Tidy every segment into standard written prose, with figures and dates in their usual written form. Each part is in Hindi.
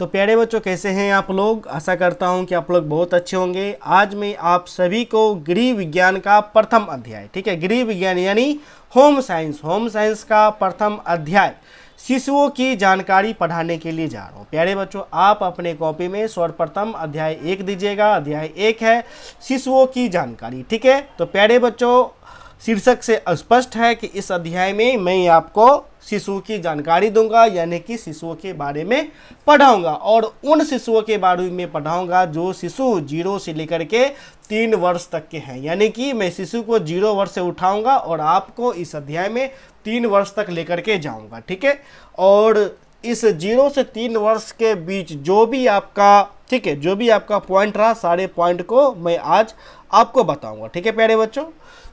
तो प्यारे बच्चों, कैसे हैं आप लोग। आशा करता हूं कि आप लोग बहुत अच्छे होंगे। आज मैं आप सभी को गृह विज्ञान का प्रथम अध्याय, ठीक है, गृह विज्ञान यानी होम साइंस का प्रथम अध्याय शिशुओं की जानकारी पढ़ाने के लिए जा रहा हूँ। प्यारे बच्चों, आप अपने कॉपी में सर्वप्रथम अध्याय 1 दीजिएगा। अध्याय 1 है शिशुओं की जानकारी, ठीक है। तो प्यारे बच्चों, शीर्षक से स्पष्ट है कि इस अध्याय में मैं आपको शिशुओं की जानकारी दूंगा, यानी कि शिशुओं के बारे में पढ़ाऊंगा, और उन शिशुओं के बारे में पढ़ाऊंगा जो शिशु 0 से लेकर के 3 वर्ष तक के हैं। यानी कि मैं शिशु को 0 वर्ष से उठाऊंगा और आपको इस अध्याय में 3 वर्ष तक लेकर के जाऊंगा, ठीक है। और इस 0 से 3 वर्ष के बीच जो भी आपका, ठीक है, जो भी आपका पॉइंट रहा, सारे पॉइंट को मैं आज आपको बताऊंगा, ठीक है प्यारे बच्चों।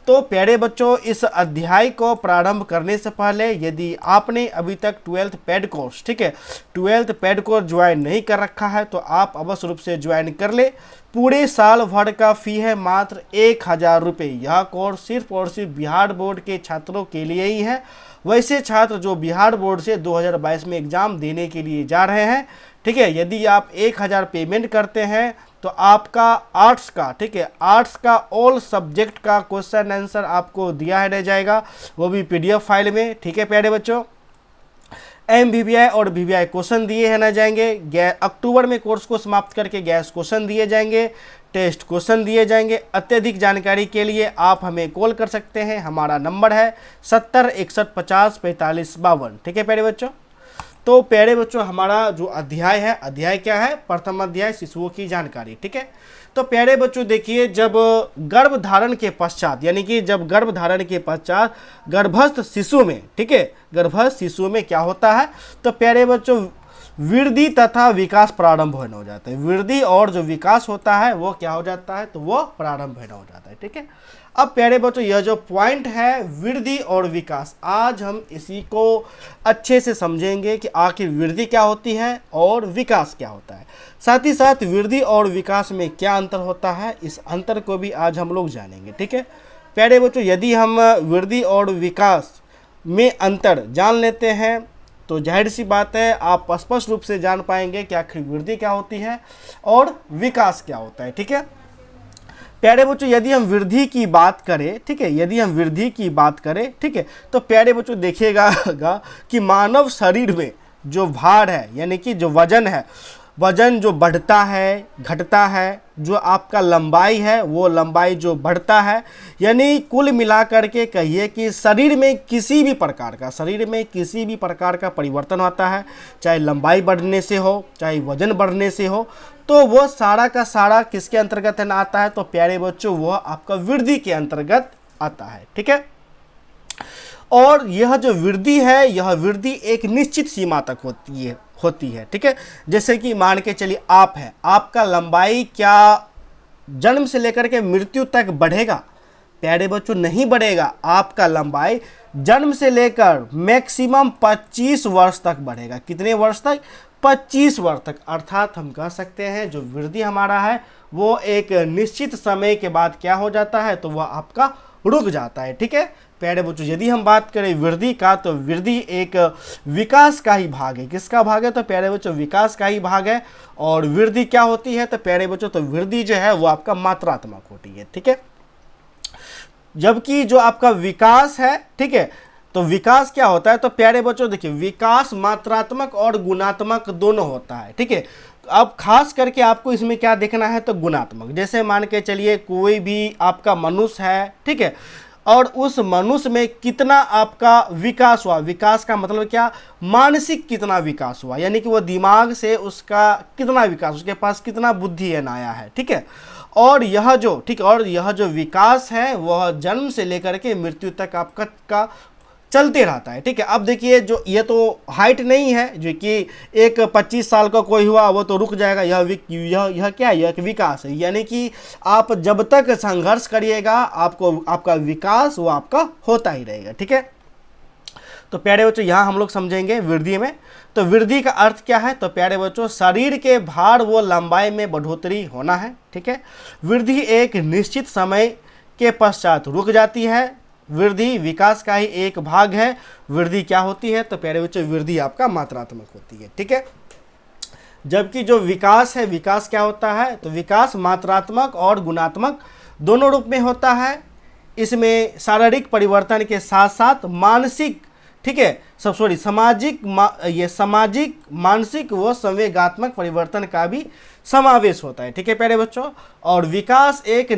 तो प्यारे बच्चों, इस अध्याय को प्रारंभ करने से पहले यदि आपने अभी तक 12th पेड कोर्स, ठीक है, 12th पेड कोर्स ज्वाइन नहीं कर रखा है तो आप अवश्य रूप से ज्वाइन कर ले। पूरे साल भर का फी है मात्र 1000 रुपये। यह कोर्स सिर्फ और सिर्फ बिहार बोर्ड के छात्रों के लिए ही है। वैसे छात्र जो बिहार बोर्ड से 2022 में एग्जाम देने के लिए जा रहे हैं, ठीक है, यदि आप 1000 पेमेंट करते हैं तो आपका आर्ट्स का, ठीक है, आर्ट्स का ऑल सब्जेक्ट का क्वेश्चन आंसर आपको दिया है रह जाएगा, वो भी PDF फाइल में, ठीक है प्यारे बच्चों। MVVI और VVI क्वेश्चन दिए हैं ना जाएंगे। अक्टूबर में कोर्स को समाप्त करके गैस क्वेश्चन दिए जाएंगे, टेस्ट क्वेश्चन दिए जाएंगे। अत्यधिक जानकारी के लिए आप हमें कॉल कर सकते हैं। हमारा नंबर है 70 61 50 45 52, ठीक है प्यारे बच्चों। तो प्यारे बच्चों, हमारा जो अध्याय है, अध्याय क्या है, प्रथम अध्याय शिशुओं की जानकारी, ठीक है। तो प्यारे बच्चों देखिए, जब गर्भधारण के पश्चात, यानी कि जब गर्भधारण के पश्चात गर्भस्थ शिशु में, ठीक है, गर्भस्थ शिशु में क्या होता है, तो प्यारे बच्चों वृद्धि तथा विकास प्रारंभ होने हो जाता है। वृद्धि और जो विकास होता है वो क्या हो जाता है, तो वो प्रारंभ होने हो जाता है, ठीक है। अब प्यारे बच्चों, यह जो पॉइंट है वृद्धि और विकास, आज हम इसी को अच्छे से समझेंगे कि आखिर वृद्धि क्या होती है और विकास क्या होता है। साथ ही साथ वृद्धि और विकास में क्या अंतर होता है, इस अंतर को भी आज हम लोग जानेंगे, ठीक है प्यारे बच्चों। यदि हम वृद्धि और विकास में अंतर जान लेते हैं तो जाहिर सी बात है आप स्पष्ट रूप से जान पाएंगे कि आखिर वृद्धि क्या होती है और विकास क्या होता है, ठीक है प्यारे बच्चों। यदि हम वृद्धि की बात करें, ठीक है, यदि हम वृद्धि की बात करें, ठीक है, तो प्यारे बच्चों देखिएगा कि मानव शरीर में जो भार है, यानी कि जो वजन है, वजन जो बढ़ता है घटता है, जो आपका लंबाई है वो लंबाई जो बढ़ता है, यानी कुल मिलाकर के कहिए कि शरीर में किसी भी प्रकार का परिवर्तन होता है, चाहे लंबाई बढ़ने से हो, चाहे वजन बढ़ने से हो, तो वो सारा का सारा किसके अंतर्गत है आता है, तो प्यारे बच्चों वह आपका वृद्धि के अंतर्गत आता है, ठीक है। और यह जो वृद्धि है, यह वृद्धि एक निश्चित सीमा तक होती है, ठीक है। जैसे कि मान के चलिए आप हैं, आपका लंबाई क्या जन्म से लेकर के मृत्यु तक बढ़ेगा, प्यारे बच्चों नहीं बढ़ेगा। आपका लंबाई जन्म से लेकर मैक्सिमम 25 वर्ष तक बढ़ेगा। कितने वर्ष तक, 25 वर्ष तक। अर्थात हम कह सकते हैं जो वृद्धि हमारा है वो एक निश्चित समय के बाद क्या हो जाता है, तो वह आपका रुक जाता है, ठीक है प्यारे बच्चों। यदि हम बात करें वृद्धि का, तो वृद्धि एक विकास का ही भाग है। किसका भाग है, तो प्यारे बच्चों विकास का ही भाग है। और वृद्धि क्या होती है, तो प्यारे बच्चों तो वृद्धि जो है वो आपका मात्रात्मक होती है, ठीक है। जबकि जो आपका विकास है, ठीक है, तो विकास क्या होता है, तो प्यारे बच्चों देखिए विकास मात्रात्मक और गुणात्मक दोनों होता है, ठीक है। अब खास करके आपको इसमें क्या देखना है, तो गुणात्मक। जैसे मान के चलिए कोई भी आपका मनुष्य है, ठीक है, और उस मनुष्य में कितना आपका विकास हुआ, विकास का मतलब क्या, मानसिक कितना विकास हुआ, यानी कि वो दिमाग से उसका कितना विकास, उसके पास कितना बुद्धि है नया है, ठीक है। और यह जो, ठीक, और यह जो विकास है वह जन्म से लेकर के मृत्यु तक आपका का चलते रहता है, ठीक है। अब देखिए जो ये तो हाइट नहीं है, जो कि एक 25 साल का कोई हुआ वो तो रुक जाएगा। यह क्या है, यह एक विकास है, यानी कि आप जब तक संघर्ष करिएगा आपको आपका विकास वो आपका होता ही रहेगा, ठीक है। तो प्यारे बच्चों यहाँ हम लोग समझेंगे वृद्धि में, तो वृद्धि का अर्थ क्या है, तो प्यारे बच्चों शरीर के भार व लंबाई में बढ़ोतरी होना है, ठीक है। वृद्धि एक निश्चित समय के पश्चात रुक जाती है। वृद्धि विकास का ही एक भाग है। वृद्धि क्या होती है, तो प्यारे बच्चों वृद्धि आपका मात्रात्मक होती है, ठीक है। जबकि जो विकास है, विकास क्या होता है, तो विकास मात्रात्मक और गुणात्मक दोनों रूप में होता है। इसमें शारीरिक परिवर्तन के साथ साथ मानसिक, ठीक है, सामाजिक मानसिक व संवेगात्मक परिवर्तन का भी समावेश होता है। ठीक है प्यारे बच्चों, और विकास एक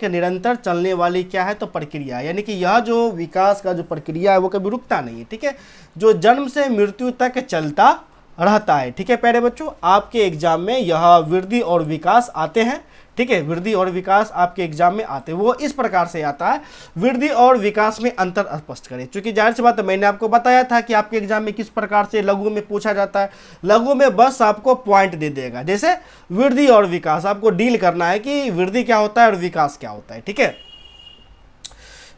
निरंतर चलने वाली क्या है, तो प्रक्रिया, यानी कि यह जो विकास का जो प्रक्रिया है वो कभी रुकता नहीं है। ठीक है, जो जन्म से मृत्यु तक चलता रहता है। ठीक है प्यारे बच्चों, आपके एग्जाम में यह वृद्धि और विकास आते हैं। ठीक है, वृद्धि और विकास आपके एग्जाम में आते हैं, वो इस प्रकार से आता है। वृद्धि और विकास में अंतर स्पष्ट करें, क्योंकि जाहिर सी बात है, मैंने आपको बताया था कि आपके एग्जाम में किस प्रकार से लघु में पूछा जाता है। लघु में बस आपको पॉइंट दे देगा, जैसे वृद्धि और विकास, आपको डील करना है कि वृद्धि क्या होता है और विकास क्या होता है। ठीक है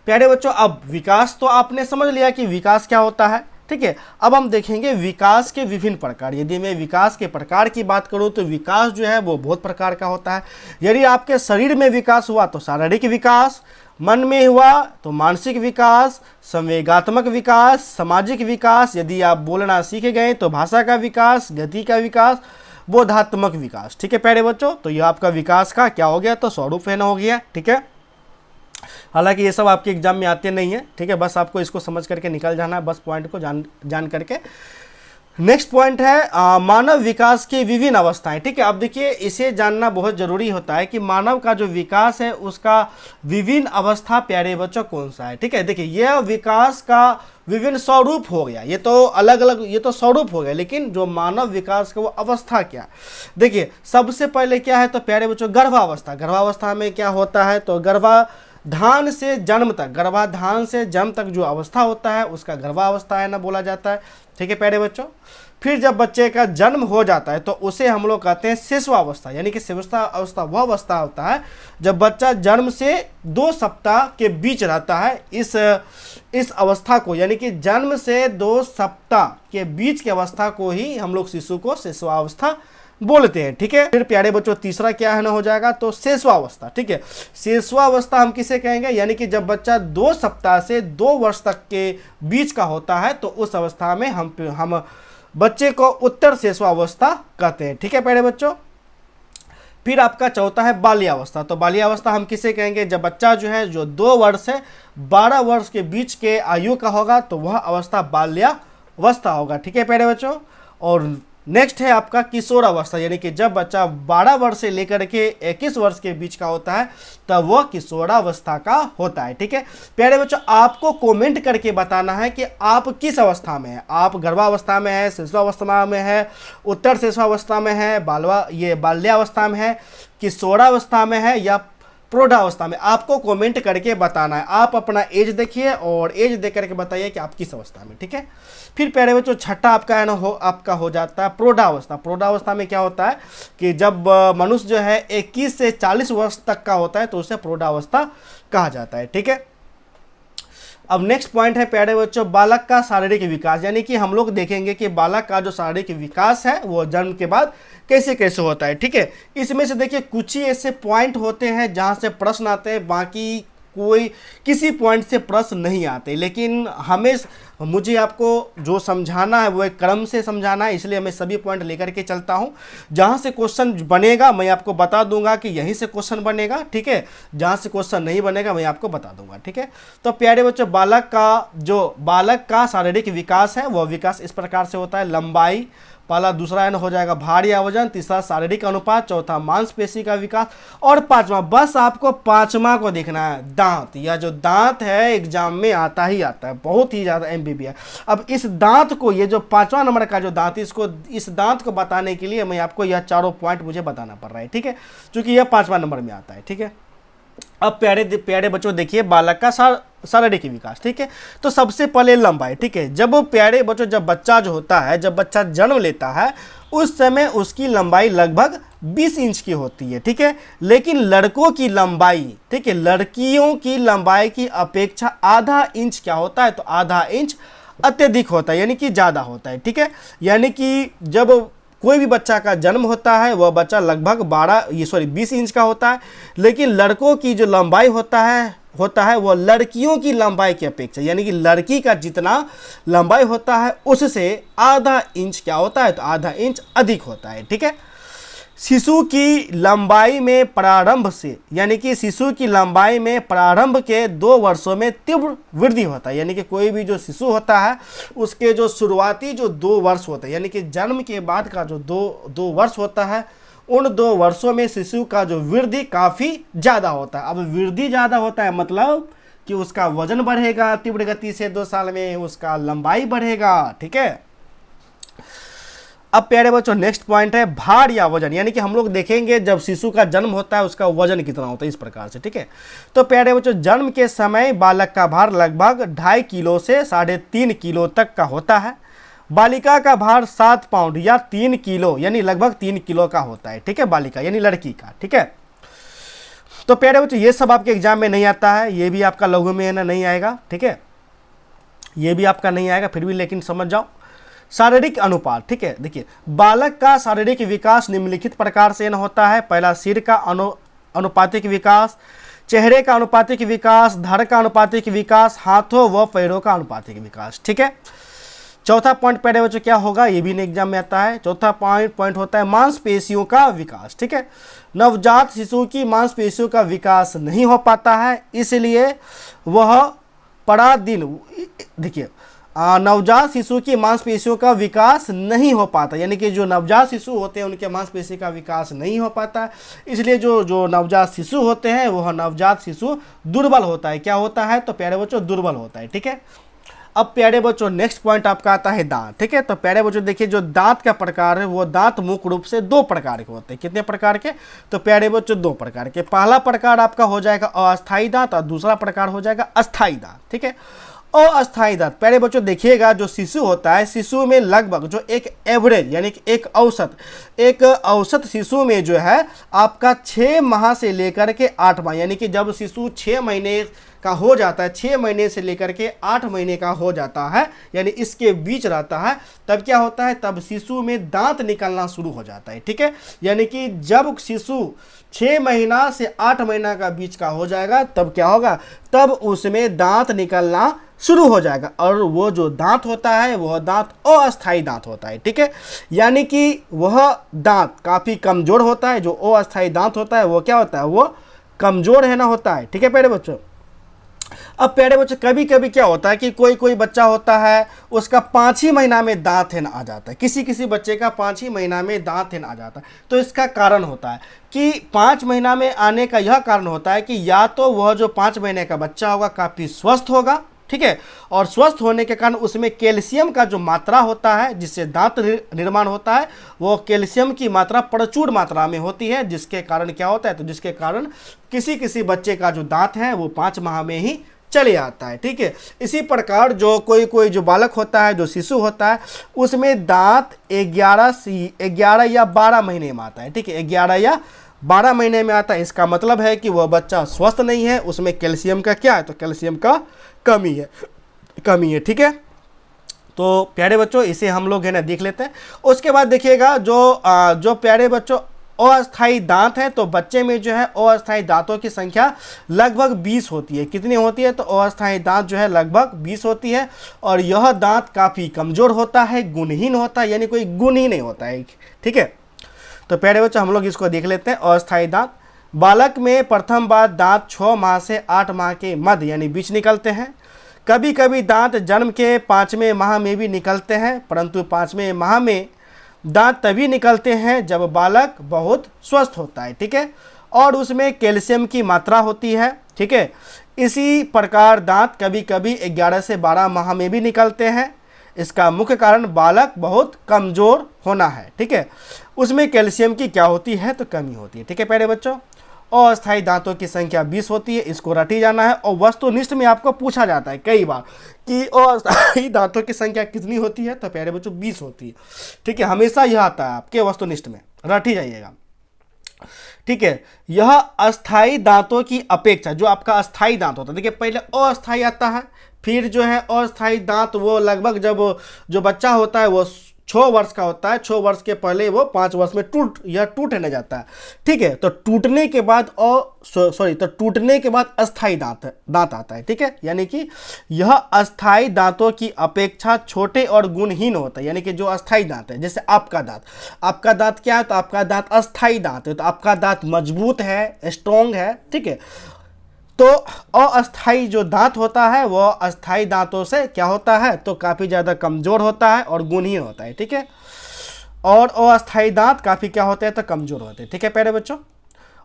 प्यारे बच्चों, अब विकास तो आपने समझ लिया कि विकास क्या होता है। ठीक है, अब हम देखेंगे विकास के विभिन्न प्रकार। यदि मैं विकास के प्रकार की बात करूं तो विकास जो है वो बहुत प्रकार का होता है। यदि आपके शरीर में विकास हुआ तो शारीरिक विकास, मन में हुआ तो मानसिक विकास, संवेगात्मक विकास, सामाजिक विकास, यदि आप बोलना सीख गए तो भाषा का विकास, गति का विकास, बोधात्मक विकास। ठीक है प्यारे बच्चों, तो यह आपका विकास का क्या हो गया, तो स्वरूप है ना, हो गया। ठीक है, हालांकि ये सब आपके एग्जाम में आते नहीं है। ठीक है, बस आपको इसको समझ करके निकल जाना है, बस पॉइंट को जान करके। नेक्स्ट पॉइंट है मानव विकास की विभिन्न अवस्थाएं। ठीक है, अब देखिए इसे जानना बहुत जरूरी होता है कि मानव का जो विकास है उसका विभिन्न अवस्था प्यारे बच्चों कौन सा है। ठीक है, देखिए यह विकास का विभिन्न स्वरूप हो गया, ये तो अलग अलग, ये तो स्वरूप हो गया, लेकिन जो मानव विकास का वो अवस्था क्या, देखिए सबसे पहले क्या है, तो प्यारे बच्चों गर्भावस्था। गर्भावस्था में क्या होता है, तो गर्भाधान से जन्म तक जो अवस्था होता है उसका गर्भावस्था है ना बोला जाता है। ठीक है प्यारे बच्चों, फिर जब बच्चे का जन्म हो जाता है तो उसे हम लोग कहते हैं शिशुअवस्था, यानी कि शिशुअवस्था वह अवस्था होता है जब बच्चा जन्म से 2 सप्ताह के बीच रहता है। इस अवस्था को, यानी कि जन्म से 2 सप्ताह के बीच की अवस्था को ही हम लोग शिशु को शिशुअवस्था बोलते हैं। ठीक है, फिर प्यारे बच्चों तीसरा क्या है ना हो जाएगा, तो शेषवावस्था। ठीक है, शेषवावस्था हम किसे कहेंगे, यानी कि जब बच्चा 2 सप्ताह से 2 वर्ष तक के बीच का होता है तो उस अवस्था में हम बच्चे को उत्तर शेषवावस्था कहते हैं। ठीक है प्यारे बच्चों, फिर आपका चौथा है बाल्यावस्था। तो बाल्यावस्था हम किसे कहेंगे, जब बच्चा जो है जो 2 वर्ष से 12 वर्ष के बीच के आयु का होगा तो वह अवस्था बाल्यावस्था होगा। ठीक है प्यारे बच्चों, और नेक्स्ट है आपका किशोरावस्था, यानी कि जब बच्चा 12 वर्ष से लेकर के 21 वर्ष के बीच का होता है तब वह किशोरावस्था का होता है। ठीक है प्यारे बच्चों, आपको कमेंट करके बताना है कि आप किस अवस्था में है, आप गर्भावस्था में है, शिशुअवस्था में है, उत्तर शिशुअवस्था में है, बाल्यावस्था में है, किशोरावस्था में है या प्रौढ़ावस्था में। आपको कमेंट करके बताना है। आप अपना एज देखिए और एज देख करके बताइए कि आप किस अवस्था में। ठीक है, फिर प्यारे बच्चों छठा आपका है ना आपका हो जाता है प्रौढ़ावस्था। प्रौढ़ावस्था में क्या होता है कि जब मनुष्य जो है 21 से 40 वर्ष तक का होता है तो उसे प्रौढ़ावस्था कहा जाता है। ठीक है, अब नेक्स्ट पॉइंट है प्यारे बच्चों बालक का शारीरिक विकास, यानी कि हम लोग देखेंगे कि बालक का जो शारीरिक विकास है वो जन्म के बाद कैसे कैसे होता है। ठीक है, इसमें से देखिए कुछ ही ऐसे पॉइंट होते हैं जहां से प्रश्न आते हैं, बाकी किसी पॉइंट से प्रश्न नहीं आते, लेकिन मुझे आपको जो समझाना है वो एक क्रम से समझाना है, इसलिए मैं सभी पॉइंट लेकर के चलता हूं। जहां से क्वेश्चन बनेगा मैं आपको बता दूंगा कि यहीं से क्वेश्चन बनेगा। ठीक है, जहां से क्वेश्चन नहीं बनेगा मैं आपको बता दूंगा। ठीक है, तो प्यारे बच्चों बालक का शारीरिक विकास है वह विकास इस प्रकार से होता है, लंबाई, दूसरा हो जाएगा भार या वजन, तीसरा शारीरिक अनुपात, चौथा मांसपेशी का विकास, और पांचवा, बस आपको पांचवा को देखना है, दांत। यह जो दांत है एग्जाम में आता ही आता है, बहुत ही ज़्यादा एमबीबी है। अब इस दांत को, ये जो 5वां नंबर का जो दांत, इस दांत को बताने के लिए मैं आपको यह चारों पॉइंट मुझे बताना पड़ रहा है। ठीक है, क्योंकि यह 5वां नंबर में आता है। ठीक है, अब प्यारे बच्चों देखिए बालक का शारीरिक विकास। ठीक है, तो सबसे पहले लंबाई। ठीक है, जब प्यारे बच्चों जब बच्चा जो होता है, जब बच्चा जन्म लेता है उस समय उसकी लंबाई लगभग 20 इंच की होती है। ठीक है, लेकिन लड़कों की लंबाई, ठीक है, लड़कियों की लंबाई की अपेक्षा आधा इंच क्या होता है, तो आधा इंच अत्यधिक होता है, यानी कि ज़्यादा होता है। ठीक है, यानी कि जब कोई भी बच्चा का जन्म होता है वह बच्चा लगभग 20 इंच का होता है, लेकिन लड़कों की जो लंबाई होता है वह लड़कियों की लंबाई की अपेक्षा, यानी कि लड़की का जितना लंबाई होता है उससे आधा इंच क्या होता है, तो आधा इंच अधिक होता है। ठीक है, शिशु की लंबाई में प्रारंभ से, यानी कि शिशु की लंबाई में प्रारंभ के 2 वर्षों में तीव्र वृद्धि होता है, यानी कि कोई भी जो शिशु होता है उसके जो शुरुआती जो 2 वर्ष होते हैं, यानी कि जन्म के बाद का जो दो वर्ष होता है, उन 2 वर्षों में शिशु का जो वृद्धि काफ़ी ज़्यादा होता है। अब वृद्धि ज़्यादा होता है मतलब कि उसका वजन बढ़ेगा तीव्र गति से, 2 साल में उसका लंबाई बढ़ेगा। ठीक है, अब प्यारे बच्चों नेक्स्ट पॉइंट है भार या वजन, यानी कि हम लोग देखेंगे जब शिशु का जन्म होता है उसका वजन कितना होता है इस प्रकार से। ठीक है, तो प्यारे बच्चों जन्म के समय बालक का भार लगभग 2.5 किलो से 3.5 किलो तक का होता है। बालिका का भार 7 पाउंड या 3 किलो यानी लगभग 3 किलो का होता है। ठीक है, बालिका यानी लड़की का। ठीक है, तो प्यारे बच्चों ये सब आपके एग्जाम में नहीं आता है, ये भी आपका लघु में है ना, नहीं आएगा। ठीक है, ये भी आपका नहीं आएगा, फिर भी लेकिन समझ जाओ। शारीरिक अनुपात, ठीक है, देखिए बालक का शारीरिक विकास निम्नलिखित प्रकार से न होता है। पहला सिर का अनुपातिक विकास, चेहरे का अनुपातिक विकास, धड़ का अनुपातिक विकास, हाथों व पैरों का अनुपातिक विकास। ठीक है, चौथा पॉइंट प्यारे बच्चों क्या होगा, ये भी एग्जाम में आता है। चौथा पॉइंट होता है मांसपेशियों का विकास। ठीक है, नवजात शिशु की मांसपेशियों का विकास नहीं हो पाता है, इसलिए वह परादिन, देखिए नवजात शिशु की मांसपेशियों का विकास नहीं हो पाता, यानी कि जो नवजात शिशु होते हैं उनके मांसपेशी का विकास नहीं हो पाता, इसलिए जो नवजात शिशु होते हैं वह नवजात शिशु दुर्बल होता है। क्या होता है, तो प्यारे बच्चों दुर्बल होता है। ठीक है, अब प्यारे बच्चों नेक्स्ट पॉइंट आपका आता है दांत। ठीक है, तो प्यारे बच्चों देखिए जो दांत का प्रकार है वो दांत मुख्य रूप से 2 प्रकार के होते हैं। कितने प्रकार के, तो प्यारे बच्चों 2 प्रकार के। पहला प्रकार आपका हो जाएगा अस्थायी दांत और दूसरा प्रकार हो जाएगा अस्थायी दांत। ठीक है, अस्थायी दांत प्यारे बच्चों देखिएगा जो शिशु होता है, शिशु में लगभग जो एक एवरेज यानी कि एक औसत शिशु में जो है आपका 6 माह से लेकर के 8 माह, यानी कि जब शिशु 6 महीने का हो जाता है, 6 महीने से लेकर के 8 महीने का हो जाता है, यानी इसके बीच रहता है, तब क्या होता है, तब शिशु में दांत निकलना शुरू हो जाता है। ठीक है, यानी कि जब शिशु 6 महीना से 8 महीना का बीच का हो जाएगा तब क्या होगा, तब उसमें दांत निकलना शुरू हो जाएगा, और वो जो दांत होता है वह दांत अस्थायी दांत होता है। ठीक है, यानी कि वह दांत काफ़ी कमज़ोर होता है, जो अस्थायी दांत होता है वो क्या होता है, वो कमज़ोर है ना होता है। ठीक है प्यारे बच्चों, अब प्यारे बच्चों कभी कभी क्या होता है कि कोई बच्चा होता है उसका 5 ही महीना में दांत है ना आ जाता है, किसी बच्चे का 5 ही महीना में दांत है ना आ जाता है। तो इसका कारण होता है कि 5 महीना में आने का यह कारण होता है कि या तो वह जो 5 महीने का बच्चा होगा काफ़ी स्वस्थ होगा, ठीक है, और स्वस्थ होने के कारण उसमें कैल्शियम का जो मात्रा होता है जिससे दांत निर्माण होता है वो कैल्शियम की मात्रा प्रचुर मात्रा में होती है, जिसके कारण क्या होता है, तो जिसके कारण किसी बच्चे का जो दांत है वो 5 माह में ही चले आता है। ठीक है, इसी प्रकार जो कोई जो बालक होता है, जो शिशु होता है, उसमें दांत 11 या 12 महीने में आता है। ठीक है, 11 या 12 महीने में आता है। इसका मतलब है कि वह बच्चा स्वस्थ नहीं है, उसमें कैल्शियम का क्या है, तो कैल्शियम का कमी है। ठीक है, तो प्यारे बच्चों इसे हम लोग है ना देख लेते हैं। उसके बाद देखिएगा जो प्यारे बच्चों अस्थायी दांत है, तो बच्चे में जो है अस्थायी दांतों की संख्या लगभग 20 होती है। कितनी होती है, तो अस्थायी दांत जो है लगभग 20 होती है, और यह दांत काफ़ी कमज़ोर होता है, गुणहीन होता है, यानी कोई गुण ही नहीं होता है। ठीक है, तो प्यारे बच्चों हम लोग इसको देख लेते हैं। अस्थायी दांत बालक में प्रथम बार दांत 6 माह से 8 माह के मध्य यानी बीच निकलते हैं। कभी कभी दांत जन्म के 5वें माह में भी निकलते हैं, परंतु 5वें माह में दांत तभी निकलते हैं जब बालक बहुत स्वस्थ होता है। ठीक है, और उसमें कैल्शियम की मात्रा होती है। ठीक है, इसी प्रकार दांत कभी कभी 11 से 12 माह में भी निकलते हैं। इसका मुख्य कारण बालक बहुत कमज़ोर होना है। ठीक है, उसमें कैल्शियम की क्या होती है, तो कमी होती है। ठीक है प्यारे बच्चों, अस्थायी दांतों की संख्या 20 होती है, इसको रटी जाना है। और वस्तुनिष्ठ में आपको पूछा जाता है कई बार कि अस्थायी दांतों की संख्या कितनी होती है, तो प्यारे बच्चों 20 होती है। ठीक है, हमेशा यह आता है आपके वस्तुनिष्ठ में, रटी जाइएगा। ठीक है, यह अस्थायी दांतों की अपेक्षा जो आपका अस्थायी दांत होता है, देखिए पहले अस्थायी आता है, फिर जो है अस्थायी दांत वो लगभग जब जो बच्चा होता है वो 6 वर्ष का होता है, 6 वर्ष के पहले वो 5 वर्ष में टूटने जाता है, ठीक है। तो टूटने के बाद तो टूटने के बाद अस्थाई दांत आता है, ठीक है। यानी कि यह अस्थाई दांतों की अपेक्षा छोटे और गुणहीन होता है, यानी कि जो अस्थाई दांत है, जैसे आपका दांत क्या है, तो आपका दांत अस्थाई दांत है, तो आपका दांत मजबूत है, स्ट्रॉन्ग है, ठीक है। तो अस्थाई जो दांत होता है वह अस्थाई दांतों से क्या होता है, तो काफ़ी ज़्यादा कमज़ोर होता है और गुणहीन होता है, ठीक है। और अस्थाई दांत काफ़ी क्या होते हैं, तो कमज़ोर होते हैं, ठीक है प्यारे बच्चों।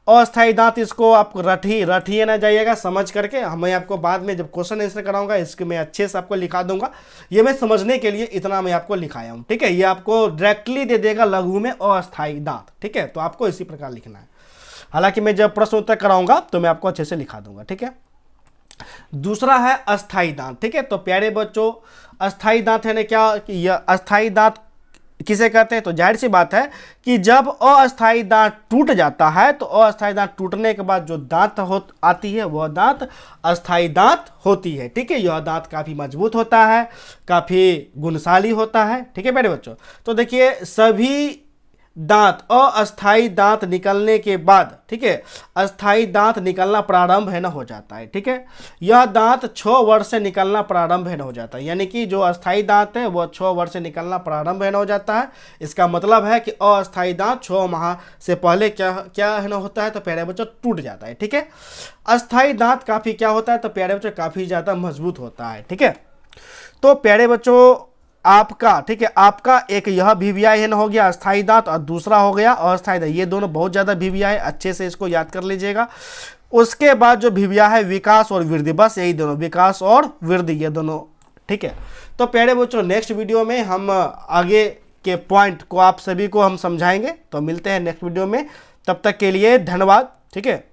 अस्थाई दांत, इसको आप रटिए ना जाइएगा, समझ करके मैं आपको बाद में जब क्वेश्चन आंसर कराऊंगा इसके मैं अच्छे से आपको लिखा दूंगा। ये मैं समझने के लिए इतना मैं आपको लिखाया हूँ, ठीक है। ये आपको डायरेक्टली दे देगा लघु में अस्थाई दांत, ठीक है। तो आपको इसी प्रकार लिखना है, हालांकि मैं जब प्रश्न उत्तर कराऊंगा तो मैं आपको अच्छे से लिखा दूंगा, ठीक है। दूसरा है अस्थाई दांत, ठीक है। तो प्यारे बच्चों, अस्थाई दांत है ना क्या, यह अस्थाई दांत किसे कहते हैं, तो जाहिर सी बात है कि जब अस्थाई दांत टूट जाता है तो अस्थाई दांत टूटने के बाद जो दांत आती है वह दांत अस्थाई दांत होती है, ठीक है। यह दांत काफ़ी मजबूत होता है, काफ़ी गुणशाली होता है, ठीक है प्यारे बच्चों। तो देखिए, सभी दांत अस्थाई दांत निकलने के बाद, ठीक है, अस्थाई दांत निकलना प्रारंभ है ना हो जाता है, ठीक है। यह दांत 6 वर्ष से निकलना प्रारंभ है ना हो जाता है, यानी कि जो अस्थाई दांत है वह 6 वर्ष से निकलना प्रारंभ है ना हो जाता है। इसका मतलब है कि अस्थाई दांत 6 माह से पहले क्या है ना होता है, तो प्यारे बच्चों टूट जाता है, ठीक है। अस्थाई दांत काफ़ी क्या होता है, तो प्यारे बच्चों काफ़ी ज़्यादा मजबूत होता है, ठीक है। तो प्यारे बच्चों, आपका, ठीक है, आपका एक यह वीवीआई है ना हो गया अस्थाई दांत, और दूसरा हो गया अस्थाई दांत। ये दोनों बहुत ज़्यादा वीवीआई, अच्छे से इसको याद कर लीजिएगा। उसके बाद जो वीवीआई है विकास और वृद्धि, बस यही दोनों, विकास और वृद्धि, ये दोनों, ठीक है। तो प्यारे बच्चों, नेक्स्ट वीडियो में हम आगे के पॉइंट को आप सभी को हम समझाएंगे। तो मिलते हैं नेक्स्ट वीडियो में, तब तक के लिए धन्यवाद, ठीक है।